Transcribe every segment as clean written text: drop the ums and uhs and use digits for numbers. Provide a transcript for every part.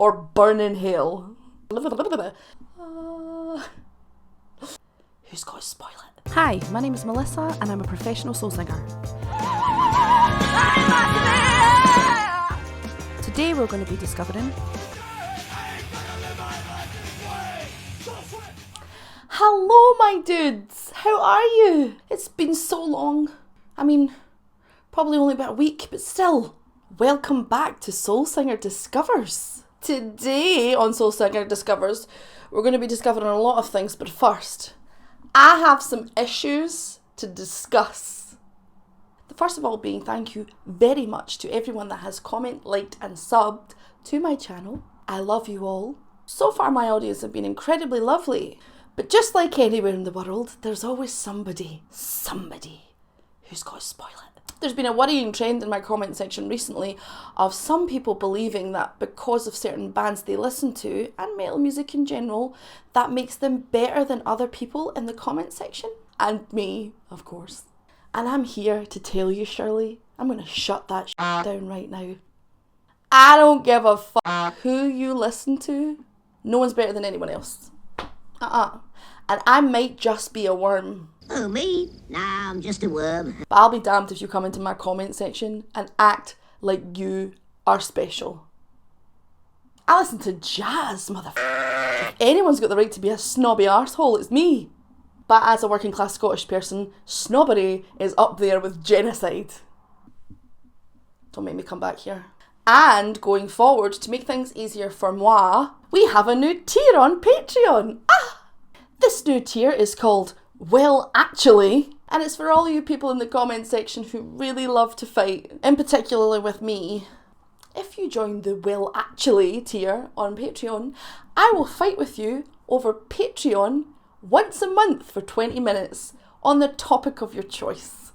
or burn in hell. Who's got to spoil it? Hi, my name is Melissa and I'm a professional soul singer. Today we're going to be discovering... Hello my dudes, how are you? It's been so long. I mean, probably only about a week, but still. Welcome back to Soul Singer Discovers. Today on Soul Singer Discovers, we're going to be discovering a lot of things, but first, I have some issues to discuss. The first of all being thank you very much to everyone that has commented, liked and subbed to my channel. I love you all. So far my audience have been incredibly lovely, but just like anywhere in the world, there's always somebody who's got to spoil it. There's been a worrying trend in my comment section recently of some people believing that because of certain bands they listen to, and metal music in general, that makes them better than other people in the comment section. And me, of course. And I'm here to tell you, Shirley, I'm going to shut that down right now. I don't give a fuck who you listen to. No one's better than anyone else. And I might just be a worm. Oh, me? Nah, I'm just a worm. But I'll be damned if you come into my comment section and act like you are special. I listen to jazz, motherfucker. If anyone's got the right to be a snobby arsehole, it's me. But as a working class Scottish person, snobbery is up there with genocide. Don't make me come back here. And going forward, to make things easier for moi, we have a new tier on Patreon. This new tier is called Well Actually, and it's for all you people in the comment section who really love to fight, and particularly with me. If you join the Well Actually tier on Patreon, I will fight with you over Patreon once a month for 20 minutes on the topic of your choice.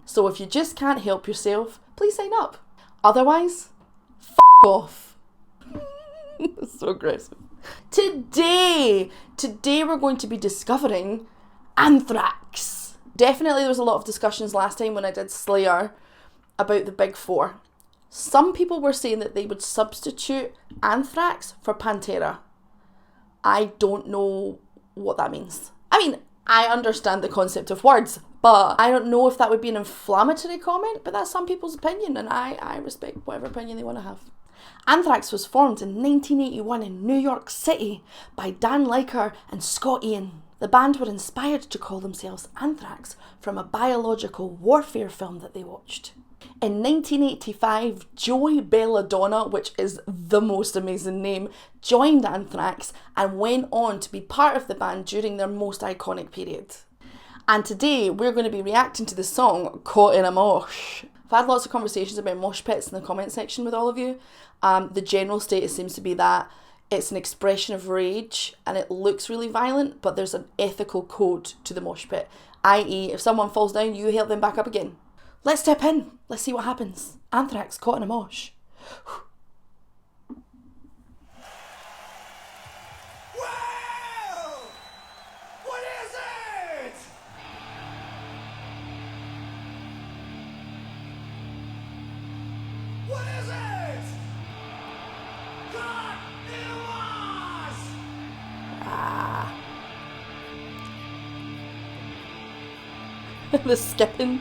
So if you just can't help yourself, please sign up. Otherwise, f*** off. So aggressive. Today we're going to be discovering ANTHRAX. Definitely there was a lot of discussions last time when I did Slayer about the big four. Some people were saying that they would substitute ANTHRAX for Pantera. I don't know what that means. I mean, I understand the concept of words, but I don't know if that would be an inflammatory comment, but that's some people's opinion, and I respect whatever opinion they want to have. ANTHRAX was formed in 1981 in New York City by Dan Leiker and Scott Ian. The band were inspired to call themselves Anthrax from a biological warfare film that they watched. In 1985, Joey Belladonna, which is the most amazing name, joined Anthrax and went on to be part of the band during their most iconic period. And today we're going to be reacting to the song Caught in a Mosh. I've had lots of conversations about mosh pits in the comment section with all of you. The general status seems to be that it's an expression of rage and it looks really violent, but there's an ethical code to the mosh pit. I.e., if someone falls down, you help them back up again. Let's step in. Let's see what happens. Anthrax, Caught in a Mosh. Well, what is it? What is it? Caught in a mosh. The skipping.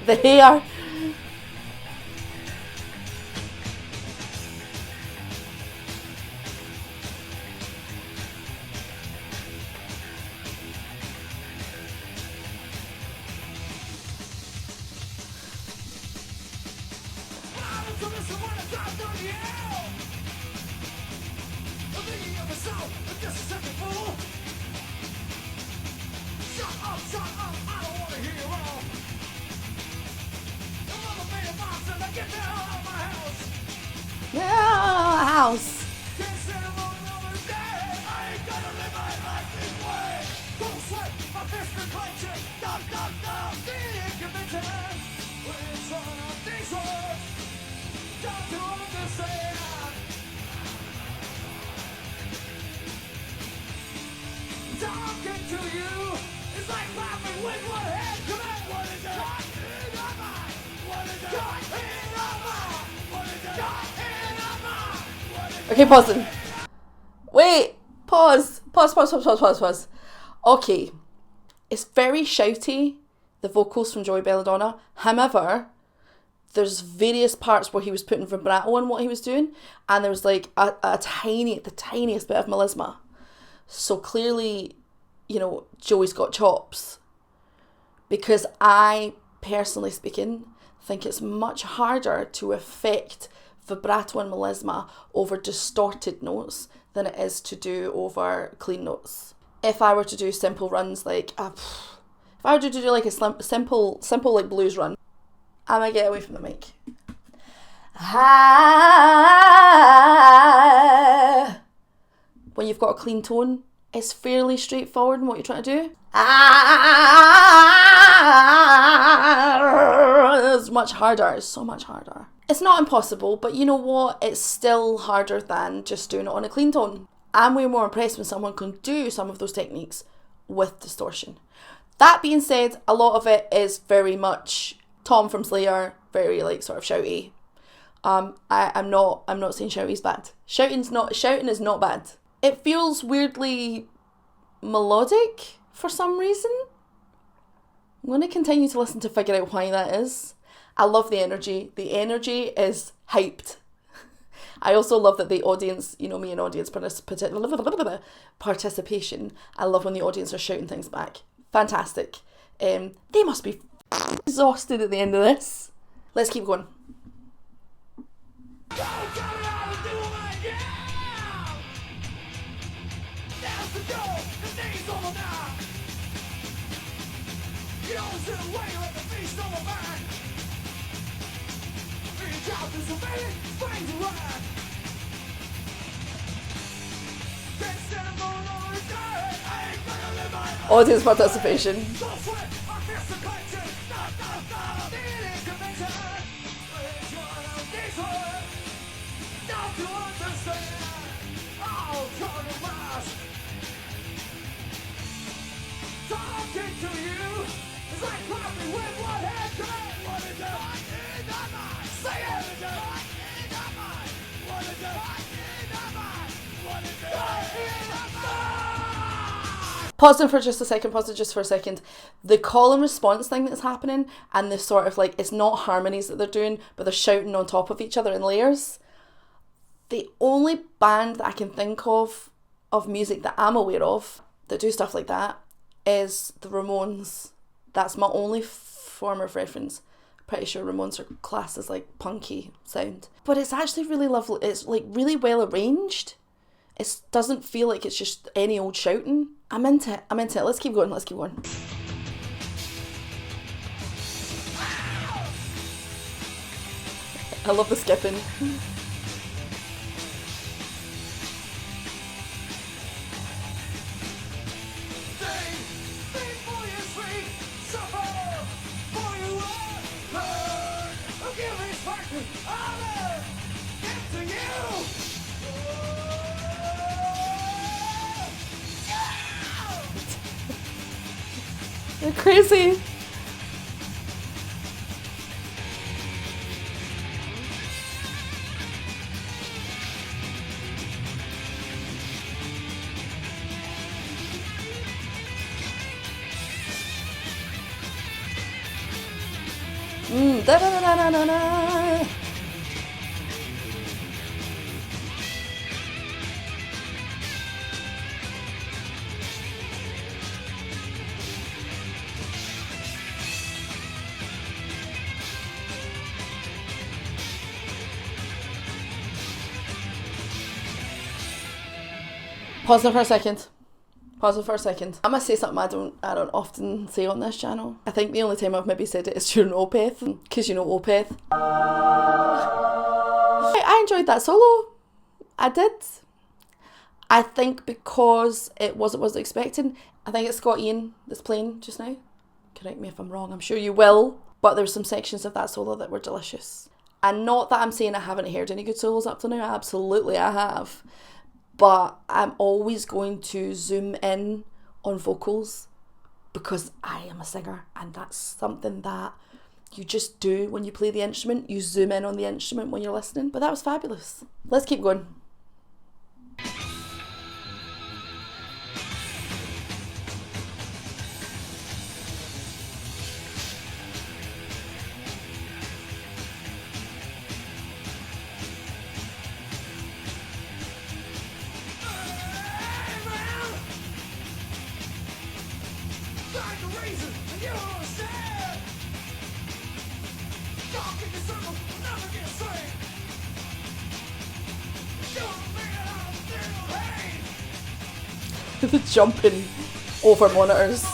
The hair. Yeah, house. Okay, pausing. Wait, pause. Pause. Okay, it's very shouty, the vocals from Joey Belladonna. However, there's various parts where he was putting vibrato on what he was doing, and there was like the tiniest bit of melisma. So clearly, you know, Joey's got chops. Because I, personally speaking, think it's much harder to affect vibrato and melisma over distorted notes than it is to do over clean notes. If I were to do simple runs like, if I were to do like a simple like blues run, I might get away from the mic. When you've got a clean tone, it's fairly straightforward in what you're trying to do. It's much harder. It's so much harder. It's not impossible, but you know what? It's still harder than just doing it on a clean tone. I'm way more impressed when someone can do some of those techniques with distortion. That being said, a lot of it is very much Tom from Slayer, very like sort of shouty. I'm not saying shouty's bad. Shouting is not bad. It feels weirdly melodic for some reason. I'm going to continue to listen to figure out why that is. I love the energy. The energy is hyped. I also love that the audience, you know me and audience participation, I love when the audience are shouting things back. Fantastic. They must be exhausted at the end of this. Let's keep going. Audience participation. Pausing for just a second. The call and response thing that's happening, and this sort of like, it's not harmonies that they're doing, but they're shouting on top of each other in layers. The only band that I can think of music that I'm aware of that do stuff like that is the Ramones. That's my only form of reference. Pretty sure Ramones are classed as like punky sound. But it's actually really lovely. It's like really well arranged. It doesn't feel like it's just any old shouting. I'm into it. Let's keep going. I love the skipping. They're crazy. Da da da da da da. Pause it for a second. I'm gonna say something I don't often say on this channel. I think the only time I've maybe said it is during Opeth, because you know Opeth. I enjoyed that solo. I did. I think because it wasn't what I was expecting. I think it's Scott Ian that's playing just now. Correct me if I'm wrong, I'm sure you will. But there were some sections of that solo that were delicious. And not that I'm saying I haven't heard any good solos up to now, absolutely I have. But I'm always going to zoom in on vocals because I am a singer, and that's something that you just do when you play the instrument. You zoom in on the instrument when you're listening. But that was fabulous. Let's keep going. Make a circle, never get straight. Don't make it out, feel pain. The jumping over monitors.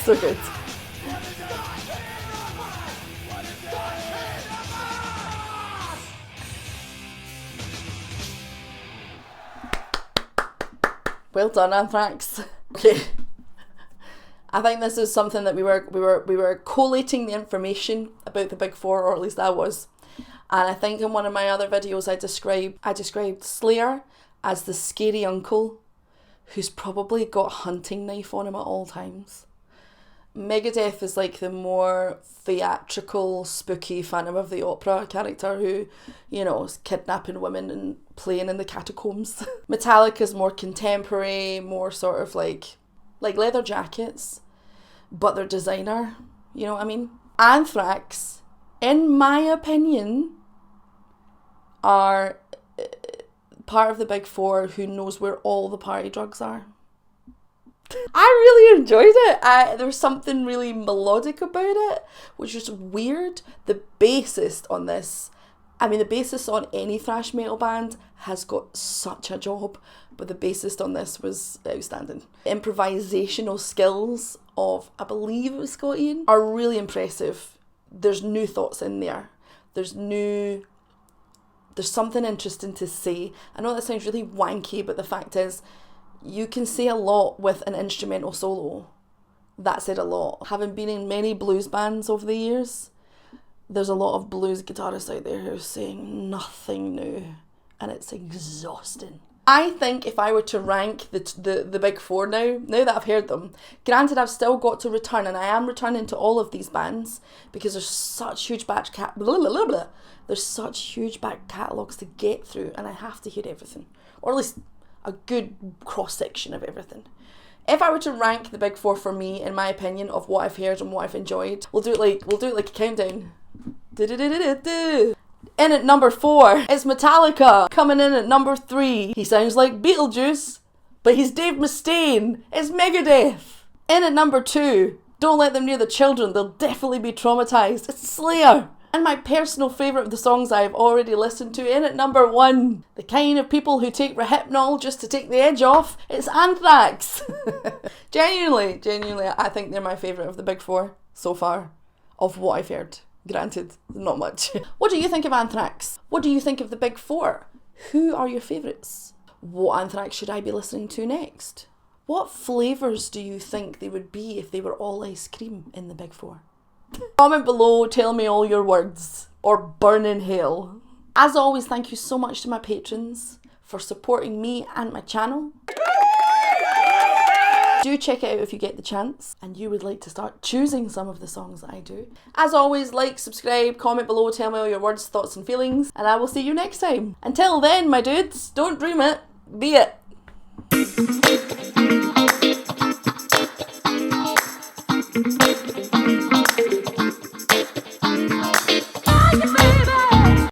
So good. Well done, Anthrax. Okay. I think this is something that we were collating the information about the Big Four, or at least I was. And I think in one of my other videos I described Slayer as the scary uncle who's probably got a hunting knife on him at all times. Megadeth is like the more theatrical, spooky Phantom of the Opera character who, you know, is kidnapping women and playing in the catacombs. Metallica's more contemporary, more sort of like leather jackets, but they're designer, you know what I mean? Anthrax, in my opinion, are part of the Big Four who knows where all the party drugs are. I really enjoyed it. There was something really melodic about it, which was weird. The bassist on this, I mean, the bassist on any thrash metal band has got such a job, but the bassist on this was outstanding. Improvisational skills of, I believe it was Scott Ian, are really impressive. There's new thoughts in there. There's something interesting to say. I know that sounds really wanky, but the fact is, you can say a lot with an instrumental solo. That said a lot. Having been in many blues bands over the years, there's a lot of blues guitarists out there who are saying nothing new, and it's exhausting. I think if I were to rank the Big Four now that I've heard them, granted I've still got to return, and I am returning to all of these bands because there's such huge back catalogues to get through, and I have to hear everything, or at least a good cross section of everything. If I were to rank the Big Four for me, in my opinion, of what I've heard and what I've enjoyed, we'll do it like a countdown. In at number 4, it's Metallica. Coming in at number 3, he sounds like Beetlejuice, but he's Dave Mustaine. It's Megadeth. In at number 2, don't let them near the children, they'll definitely be traumatised. It's Slayer. And my personal favourite of the songs I've already listened to, in at number 1, the kind of people who take Rohypnol just to take the edge off, it's Anthrax. Genuinely, I think they're my favourite of the Big Four so far, of what I've heard. Granted, not much. What do you think of Anthrax? What do you think of the Big Four? Who are your favourites? What Anthrax should I be listening to next? What flavours do you think they would be if they were all ice cream in the Big Four? Comment below, tell me all your words, or burn in hell. As always, thank you so much to my patrons for supporting me and my channel. Do check it out if you get the chance and you would like to start choosing some of the songs that I do. As always, like, subscribe, comment below, tell me all your words, thoughts and feelings, and I will see you next time. Until then, my dudes, don't dream it, be it.